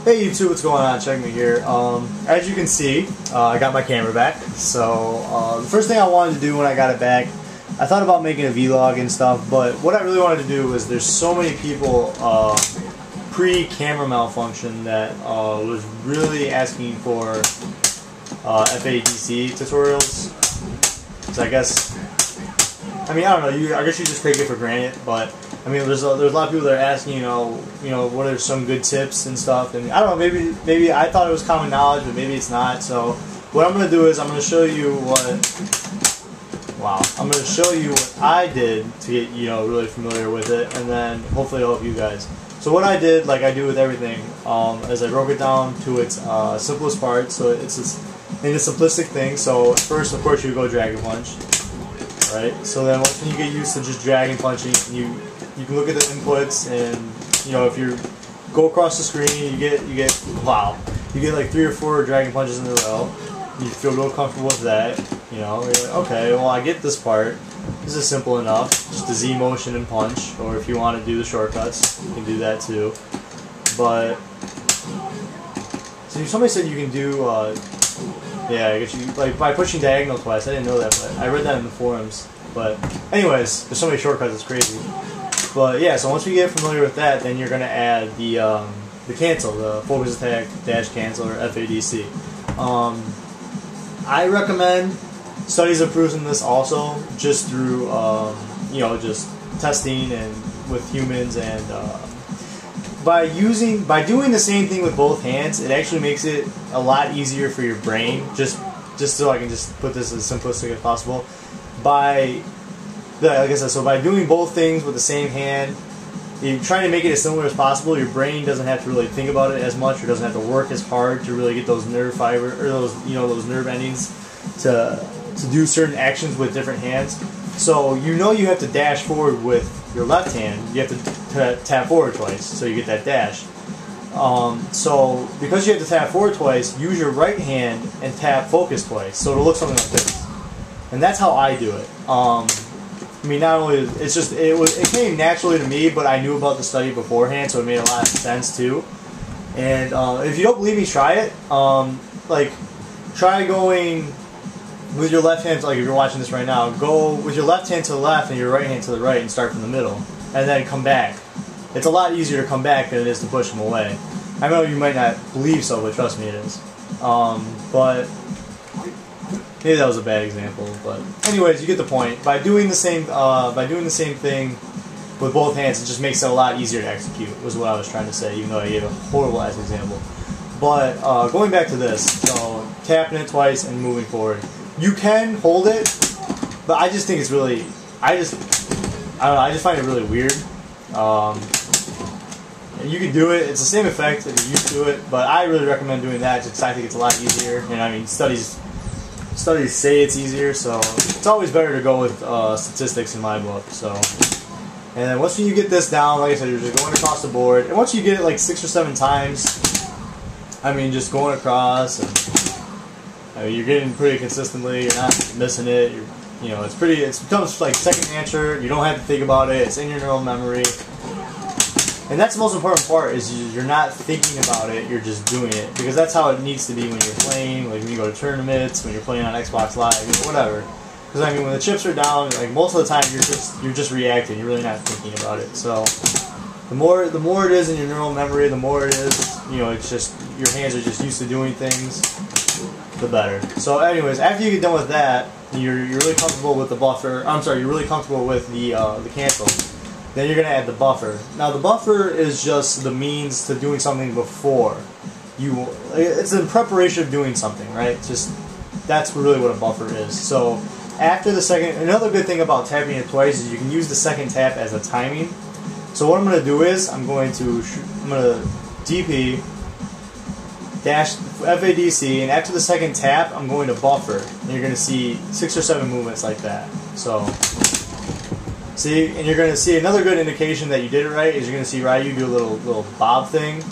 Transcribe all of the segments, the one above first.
Hey YouTube, what's going on? Check me here. As you can see, I got my camera back. So the first thing I wanted to do when I got it back, I thought about making a vlog and stuff, but what I really wanted to do was there's so many people pre-camera malfunction that was really asking for FADC tutorials. So I guess, I don't know, I guess you just take it for granted, but I mean, there's a lot of people that are asking, you know, what are some good tips and stuff, and I don't know, maybe I thought it was common knowledge, but maybe it's not. So what I'm gonna do is I'm gonna show you what I did to get really familiar with it, and then hopefully it'll help you guys. So what I did, like I do with everything, is I broke it down to its simplest parts. So it's in a simplistic thing. So first, of course, you go Dragon Punch, right? So then once you get used to just Dragon Punching, you can look at the inputs, and if you go across the screen, you get like 3 or 4 Dragon Punches in a row. You feel real comfortable with that. You're like, okay, well, I get this part. This is simple enough. Just the Z motion and punch, or if you want to do the shortcuts, you can do that too. But so somebody said you can do, yeah, I guess you like by pushing diagonal twice. I didn't know that, but I read that in the forums. But anyways, there's so many shortcuts, it's crazy. But yeah, so once we get familiar with that, then you're gonna add the cancel, the focus attack dash cancel, or FADC. I recommend, studies have proven this also, just through just testing and with humans, and by doing the same thing with both hands, it actually makes it a lot easier for your brain. Just so I can just put this as simplistic as possible. Like I said, so by doing both things with the same hand, you're trying to make it as similar as possible. Your brain doesn't have to really think about it as much, or doesn't have to work as hard to really get those nerve fiber, or those nerve endings to do certain actions with different hands. So you have to dash forward with your left hand. You have to tap forward twice, so you get that dash. So because you have to tap forward twice, use your right hand and tap focus twice, so it'll look something like this. And that's how I do it. Not only it came naturally to me, but I knew about the study beforehand, so it made a lot of sense too. And if you don't believe me, try it. Try going with your left hand. Like if you're watching this right now, go with your left hand to the left and your right hand to the right, and start from the middle, and then come back. It's a lot easier to come back than it is to push them away. I know you might not believe so, but trust me, it is. But maybe that was a bad example, but anyways, you get the point. By doing the same thing with both hands, it just makes it a lot easier to execute, was what I was trying to say, even though I gave a horrible ass example. But going back to this, so tapping it twice and moving forward. You can hold it, but I just think it's really, I don't know, I just find it really weird. And you can do it, it's the same effect if you're used to it, but I really recommend doing that just because I think it's a lot easier. And studies say it's easier, so it's always better to go with statistics in my book. So, and then once you get this down, like I said, you're just going across the board, and once you get it like 6 or 7 times, just going across, and you're getting pretty consistently. You're not missing it. It becomes like second nature. You don't have to think about it. It's in your neural memory. And that's the most important part, is you're not thinking about it, you're just doing it. Because that's how it needs to be when you're playing, like when you go to tournaments, when you're playing on Xbox Live, whatever. Because when the chips are down, like most of the time you're just reacting, you're really not thinking about it. So the more it is in your neural memory, the more it is, it's just, your hands are just used to doing things, the better. So anyways, after you get done with that, you're really comfortable with the buffer, you're really comfortable with the cancel. Then you're going to add the buffer. Now the buffer is just the means to doing something before. It's in preparation of doing something, right? That's really what a buffer is. So after the second, another good thing about tapping it twice is you can use the second tap as a timing. So what I'm going to do is, I'm going to DP dash FADC, and after the second tap, I'm going to buffer. And you're going to see 6 or 7 movements like that. So see, and you're going to see another good indication that you did it right is you're going to see Ryu do a little bob thing,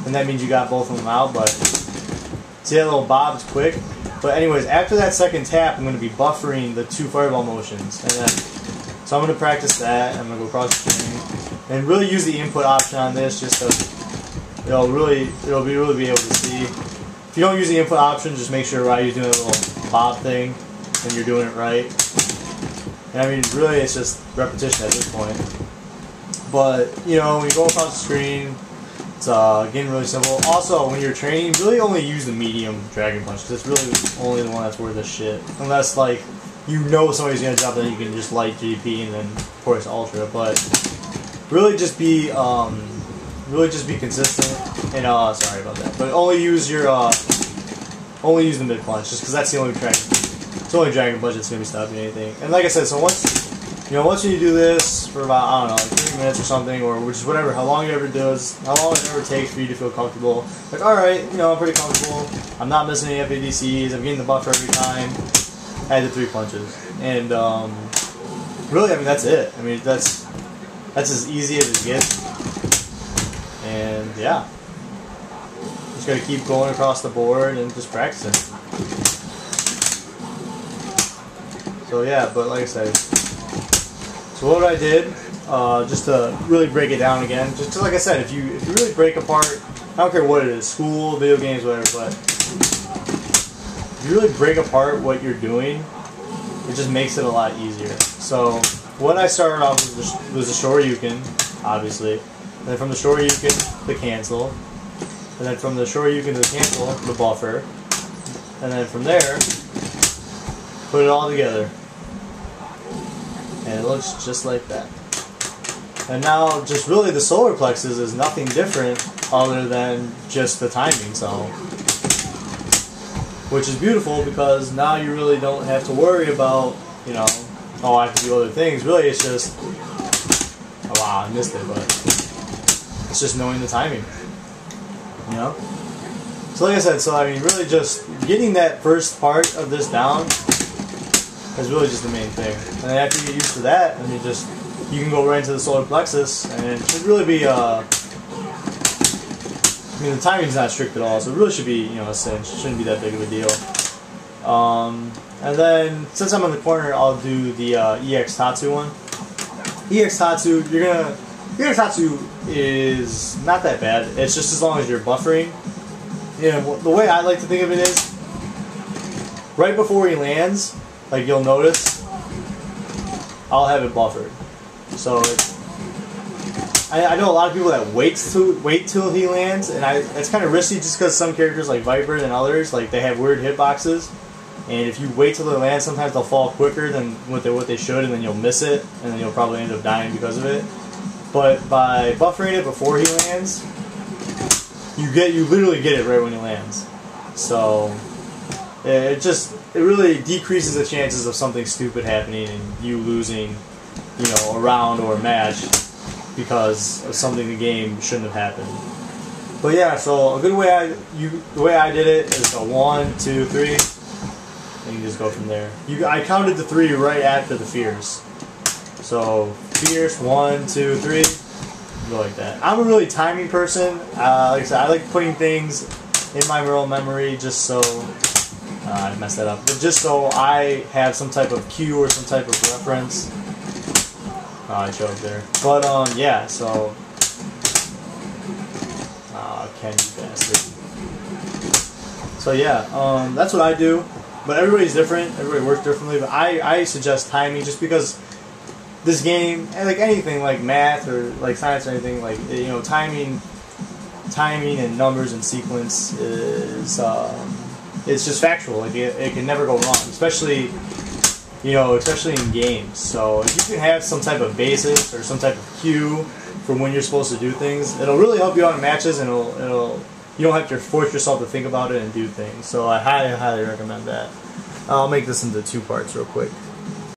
and that means you got both of them out. But see that little bob's quick. But anyways, after that second tap, I'm going to be buffering the 2 fireball motions, and then so I'm going to practice that. I'm going to go across the screen and really use the input option on this, just to it'll be really be able to see. If you don't use the input option, just make sure while you're doing a little bob thing, and you're doing it right. And I mean, really, it's just repetition at this point. But you know, when you go across the screen, it's getting really simple. Also, when you're training, really only use the medium Dragon Punch because it's really only the one that's worth a shit. Unless like you know somebody's gonna jump, then you can just light GP and then of course Ultra. But really just be consistent and sorry about that. But only use your only use the mid punch just because that's the only Dragon Punch that's gonna be stopping anything. And like I said, so once you do this for about, I don't know, like 3 minutes or something, or just whatever, how long it ever takes for you to feel comfortable. Like, alright, you know, I'm pretty comfortable. I'm not missing any FADCs. I'm getting the buffer every time. I had the 3 punches. And, really, I mean, that's it. I mean, that's as easy as it gets. And, yeah. Just gotta keep going across the board and just practicing. So, yeah, but like I said, so what I did, just to really break it down again, just like I said, if you really break apart, I don't care what it is, school, video games, whatever, but if you really break apart what you're doing, it just makes it a lot easier. So what I started off with was the Shoryuken, obviously, and then from the Shoryuken, the cancel, and then from the Shoryuken to the cancel, the buffer, and then from there, put it all together. And it looks just like that. And now, just really the solar plexus is nothing different other than just the timing zone. Which is beautiful because now you really don't have to worry about, you know, oh, I have to do other things. Really, it's just, oh wow, I missed it, but it's just knowing the timing. You know? So like I said, so I mean, really just getting that first part of this down is really just the main thing. And then after you get used to that, I mean, you can go right into the solar plexus, and it should really be, I mean, the timing's not strict at all, so it really should be, you know, a cinch. It shouldn't be that big of a deal. And then, since I'm in the corner, I'll do the EX Tatsu one. EX Tatsu, EX Tatsu is not that bad. It's just as long as you're buffering. You know, the way I like to think of it is, right before he lands, like you'll notice, I'll have it buffered. So I know a lot of people that wait till he lands, and it's kind of risky just because some characters like Viper and others, like they have weird hitboxes, and if you wait till they land, sometimes they'll fall quicker than what they should, and then you'll miss it, and then you'll probably end up dying because of it. But by buffering it before he lands, you literally get it right when he lands. So it really decreases the chances of something stupid happening and you losing, you know, a round or a match because of something in the game shouldn't have happened. But yeah, so the way I did it is a 1, 2, 3, and you just go from there. I counted the 3 right after the fierce. So fierce, 1, 2, 3, go like that. I'm a really timing person. Like I said, I like putting things in my real memory just so. I messed that up. But just so I have some type of cue or some type of reference. Oh, I choked there. But, yeah, so... Ken, you bastard. So, yeah, that's what I do. But everybody's different. Everybody works differently. But I suggest timing just because this game, and like anything, like math or like science or anything, like, you know, timing and numbers and sequence is... it's just factual. Like it can never go wrong, especially in games. So if you can have some type of basis or some type of cue from when you're supposed to do things, it'll really help you out in matches, and you don't have to force yourself to think about it and do things. So I highly recommend that. I'll make this into 2 parts real quick.